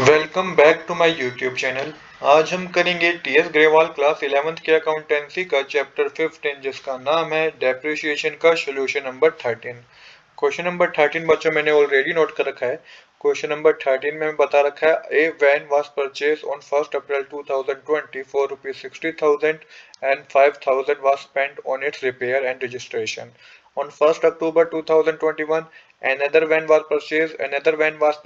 Welcome back to my YouTube channel. आज हम करेंगे टीएस ग्रेवाल क्लास 11th के अकाउंटेंसी का चैप्टर 15 जिसका नाम है डेप्रिसिएशन का सोल्यूशन नंबर 13। क्वेश्चन नंबर 13 बच्चों मैंने ऑलरेडी नोट कर रखा है। क्वेश्चन नंबर 13 में बता रखा है a van was purchase on 1st April 2020 for ₹60,000 and 5,000 was spent on its repair and registration. On 1st October 2021, another van was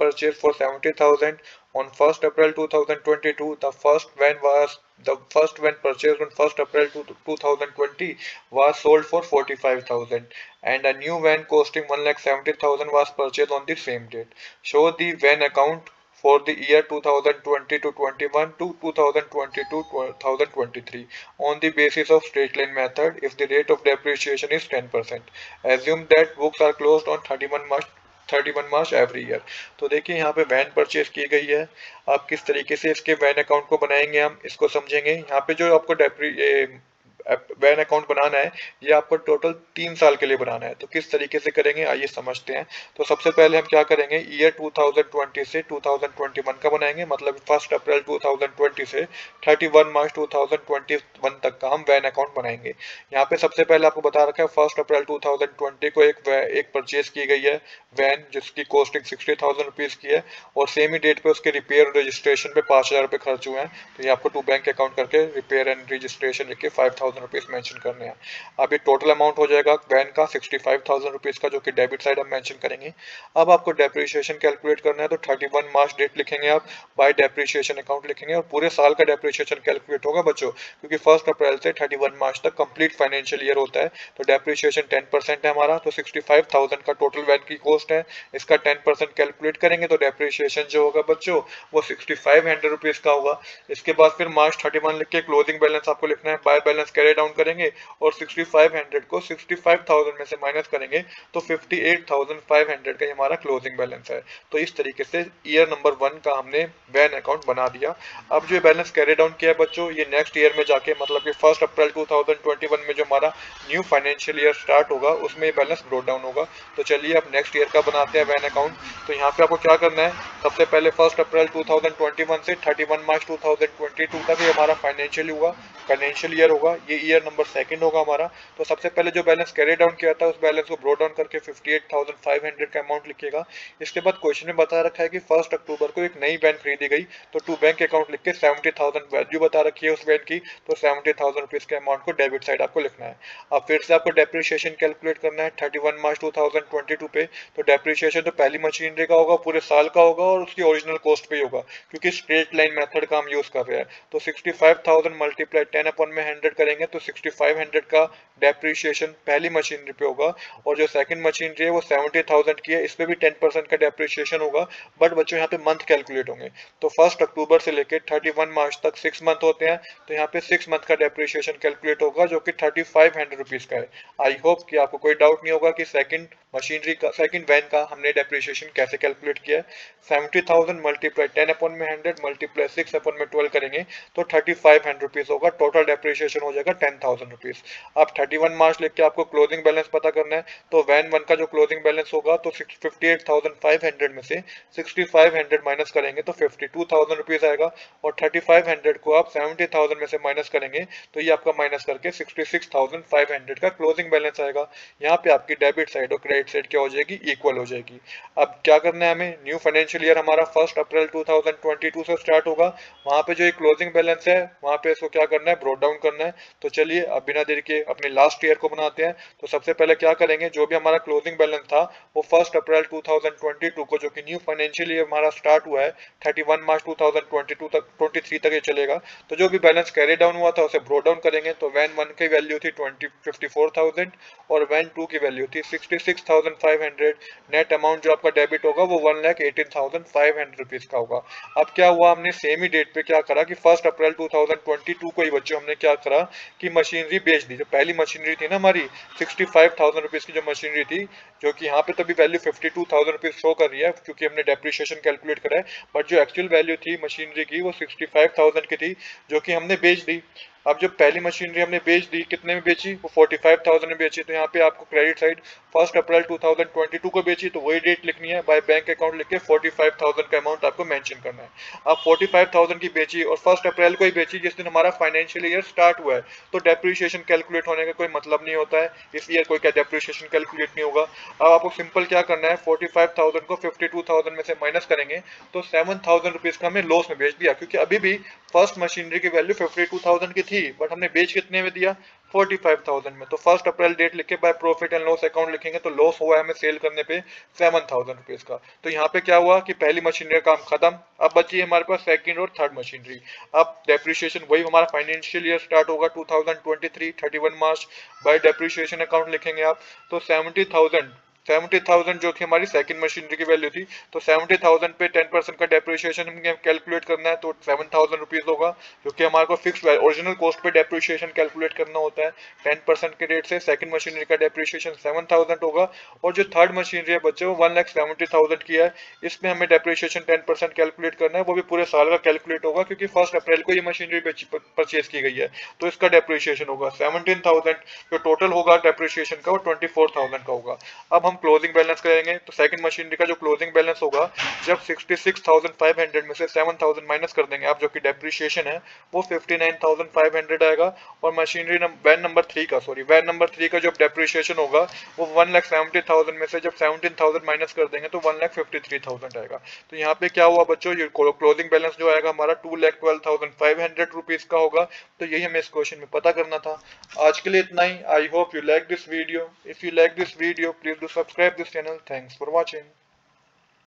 purchased for 70,000. On 1st April 2022, the first van purchased on 1st April 2020 was sold for 45,000 and a new van costing 1,70,000 was purchased on the same date. Show the van account for the year 2020 to 21 to 2020 to 2023 on the basis of straight line method if the rate of depreciation is 10%. Assume that books are closed on 31 March every year. तो देखिए यहाँ पे van purchase की गई है। आप किस तरीके से इसके वैन अकाउंट को बनाएंगे हम इसको समझेंगे। यहाँ पे जो आपको वैन अकाउंट बनाना है ये आपको टोटल 3 साल के लिए बनाना है। तो किस तरीके से करेंगे आइए समझते हैं। तो सबसे पहले हम क्या करेंगे ईयर 2020 से 2021 का बनाएंगे, मतलब 1 अप्रैल 2020 से 31 मार्च 2021 तक का हम वैन अकाउंट बनाएंगे। यहाँ पे सबसे पहले आपको बता रखा है 1 अप्रैल 2020 को एक परचेज की गई है वैन जिसकी कॉस्टिंग 60,000 रुपीज की है और सेम ही डेट पे उसके रिपेयर और रजिस्ट्रेशन पे 5,000 रुपये खर्च हुए हैं। तो ये आपको टू बैंक अकाउंट करके रिपेयर एंड रजिस्ट्रेशन लिख के 5,000 रुपीज मेंशन करने हैं। अब ये टोटल अमाउंट हो जाएगा वैन का 65,000 रुपीज का, जो कि डेबिट साइड हम मेंशन करेंगे। अब आपको डेप्रिसिएशन कैलकुलेट करना है तो 31 मार्च डेट लिखेंगे आप, बाय डेप्रिसिएशन अकाउंट लिखेंगे और पूरे साल का डेप्रिसिएशन कैलकुलेट होगा बच्चों, क्योंकि 1 अप्रैल से 31 मार्च तक कंप्लीट फाइनेंशियल ईयर होता है। तो डेप्रिसिएशन 10% है हमारा, तो 65,000 का टोटल वैन की कॉस्ट है। इसका 10% कैलकुलेट करेंगे तो डेप्रिसिएशन जो होगा बच्चों वो 6500 रुपीज का होगा। इसके बाद फिर मार्च 31 लिख के क्लोजिंग बैलेंस आपको लिखना है, बाय बैलेंस कैरी डाउन करेंगे और 6500 को 65,000 में से माइनस करेंगे तो 58,500 का हमारा क्लोजिंग बैलेंस है। तो इस तरीके से ईयर नंबर 1 का हमने वैन अकाउंट बना दिया। अब जो बैलेंस कैरी डाउन किया है बच्चों ये नेक्स्ट ईयर में जाके, मतलब कि 1 अप्रैल 2021 में जो हमारा न्यू फाइनेंशियल ईयर स्टार्ट होगा उसमें ये बैलेंस ब्रोट डाउन होगा। तो चलिए अब नेक्स्ट ईयर का बनाते हैं वैन अकाउंट। तो यहाँ पे आपको क्या करना है, सबसे पहले 1 अप्रैल 2021 से 31 मार्च 2022 तक ये हमारा फाइनेंशियल ईयर होगा, ये ईयर नंबर 2 होगा हमारा। तो सबसे पहले जो बैलेंस कैरी डाउन किया था उस बैलेंस को ब्रोट डाउन करके 58,500 का अमाउंट लिखिएगा। इसके बाद क्वेश्चन में बता रखा है कि 1 अक्टूबर को एक नई वैन खरीदी गई, तो टू बैंक अकाउंट लिख के 70,000 वैल्यू बता रखी है उस वैन की, तो 70,000 रुपीज के अमाउंट को डेबिट साइड आपको लिखना है। अब फिर से आपको डेप्रिसिएशन कैलकुलेट करना है 31 मार्च 2022 पे। तो डेप्रिसिएशन तो पहली मशीनरी का होगा, पूरे साल का होगा और उसकी ओरिजिनल कॉस्ट पे ही होगा, क्योंकि स्ट्रेट लाइन मेथड का हम यूज कर रहे हैं। तो 65,000 मल्टीप्लाई 10 अपॉन में 100 करेंगे तो 6500 का डेप्रिसिएशन पहली मशीनरी पे होगा। और जो सेकंड मशीनरी है वो 70,000 की है, इस पे भी 10% का डेप्रिसिएशन होगा। बट बच्चों यहाँ पे मंथ कैलकुलेट होंगे, तो 1 अक्टूबर से लेकर 31 मार्च तक 6 मंथ होते हैं। तो यहाँ पे 6 मंथ का डेप्रिसिएशन कैलकुलेट होगा जो कि 3500 रुपीज का है। आई होप कि आपको कोई डाउट नहीं होगा कि सेकंड वैन का हमने डेप्रिसिएशन कैसे कैलकुलेट किया है। 70,000 मल्टीप्लाई 10 अपॉन में 100 मल्टीप्लाई 6 अपॉन में 12 करेंगे तो 3500 रुपीज होगा। टोटल डेप्रिसिएशन हो जाएगा 10,000 रुपीज। अब 31 मार्च लिख के आपको क्लोजिंग बैलेंस पता करना है, तो वैन 1 का जो क्लोजिंग बैलेंस होगा तो 58,500 में से 6500 माइनस करेंगे तो 52,000 रुपीज आएगा। और 3500 को आप 70,000 में से माइनस करेंगे तो ये आपका माइनस करके 66,500 का क्लोजिंग बैलेंस आएगा। यहाँ पे आपकी डेबिट साइड और क्रेडिट साइड क्या हो जाएगी, इक्वल हो जाएगी। अब क्या करना है हमें, न्यू फाइनेंशियल ईयर हमारा 1 अप्रैल 2022 से स्टार्ट होगा। वहां पे जो एक क्लोजिंग बैलेंस है वहां पे इसको क्या करना है, ब्रोट डाउन करना है। तो चलिए अब बिना देरी के अपने लास्ट ईयर को बनाते हैं। तो सबसे पहले क्या करेंगे, जो भी हमारा क्लोजिंग बैलेंस था वो 1 अप्रैल 2022 को, जो कि न्यू फाइनेंशियल ईयर हमारा स्टार्ट हुआ है 31 मार्च 2022 तक 23 तक ये चलेगा। तो जो भी बैलेंस कैरी डाउन हुआ था उसे ब्रोट डाउन करेंगे। तो वैन 1 की वैल्यू थी 54,000 और वैन 2 की वैल्यू थी 66,500। नेट अमाउंट जो आपका डेबिट होगा वो 1,18,500 रुपीज का होगा। अब क्या हुआ, हमने सेम ही डेट पे क्या करा कि 1 अप्रैल 2022 को ही बच्चों हमने क्या करा कि मशीनरी बेच दी। जो पहली मशीनरी थी ना हमारी 65,000 रुपीज की जो मशीनरी थी, जो कि यहाँ पे तभी वैल्यू 52,000 रुपीज शो कर रही है क्योंकि हमने डेप्रिसिएशन कैलकुलेट करा है, बट जो एक्चुअल वैल्यू थी मशीनरी की वो 65,000 की थी, जो कि हमने बेच दी। अब जब पहली मशीनरी हमने बेच दी, कितने में बेची, वो 45,000 में बेची, तो यहाँ पे आपको क्रेडिट साइड 1 अप्रैल 2022 को बेची, तो वही डेट लिखनी है, बाय बैंक अकाउंट लिख के 45,000 का अमाउंट आपको मेंशन करना है। अब 45,000 की बेची और 1 अप्रैल को ही बेची जिस दिन हमारा फाइनेंशियल ईयर स्टार्ट हुआ है, तो डेप्रिसिएशन कैलकुलेट होने का कोई मतलब नहीं होता है, इस ईयर कोई क्या डेप्रिसिएशन कैलकुलेट नहीं होगा। अब आपको सिंपल क्या करना है, 45,000 को 52,000 में से माइनस करेंगे तो 7,000 रुपीज का हमने लॉस में बेच दिया, क्योंकि अभी भी फर्स्ट मशीनरी की वैल्यू 52,000 की थी, बट हमने बेच कितने में दिया, 45,000 में। तो 1 अप्रैल डेट लिख के by profit and loss account लिखेंगे तो लॉस हुआ है हमें सेल करने पे 7,000 रुपीज का। तो यहाँ पे क्या हुआ कि पहली मशीनरी का काम खत्म, अब बची है हमारे पास सेकंड और थर्ड मशीनरी। अब डेप्रिसिएशन वही हमारा फाइनेंशियल ईयर स्टार्ट होगा 2023 31 मार्च, बाय डेप्रिसिएशन अकाउंट लिखेंगे आप, तो 70,000 जो कि हमारी सेकंड मशीनरी की वैल्यू थी, तो 70,000 पे 10% का डेप्रिसिएशन हमें कैलकुलेट करना है, तो 7,000 रुपीज होगा, जो कि हमारे को फिक्स ओरिजिनल कॉस्ट पे डेप्रिसिएशन कैलकुलेट करना होता है 10% के रेट से। सेकंड मशीनरी का डेप्रिसिएशन 7,000 होगा, और जो थर्ड मशीनरी है बच्चे वो 1,70,000 की है, इसमें हमें डेप्रिसिएशन 10% कैलकुलेट करना है, वो भी पूरे साल का कैलकुलेट होगा, क्योंकि 1 अप्रैल को ये मशीनरी परचेज की गई है, तो इसका डेप्रिसिएशन होगा 17,000। जो टोटल होगा डेप्रिसिएशन का वो 24,000 का होगा। अब हम क्लोजिंग बैलेंस करेंगे, तो सेकंड मशीनरी का जो क्लोजिंग बैलेंस होगा, जब 66,500 में से 7,000 माइनस कर देंगे आप, जो कि डेप्रिसिएशन है, वो 59,500 आएगा। और मशीनरी वैन नंबर 3 का, सॉरी वैन नंबर 3 का जो डेप्रिसिएशन होगा वो 1,70,000 में से जब 17,000 माइनस कर देंगे तो 1,53,000 आएगा। तो यहाँ पे क्या हुआ बच्चों, ये क्लोजिंग बैलेंस जो आएगा हमारा 2,12,500 रुपीज का होगा। तो यही हमें इस क्वेश्चन में पता करना था। आज के लिए इतना ही। I hope you like this video. If you like this video, please do subscribe this channel. Thanks for watching.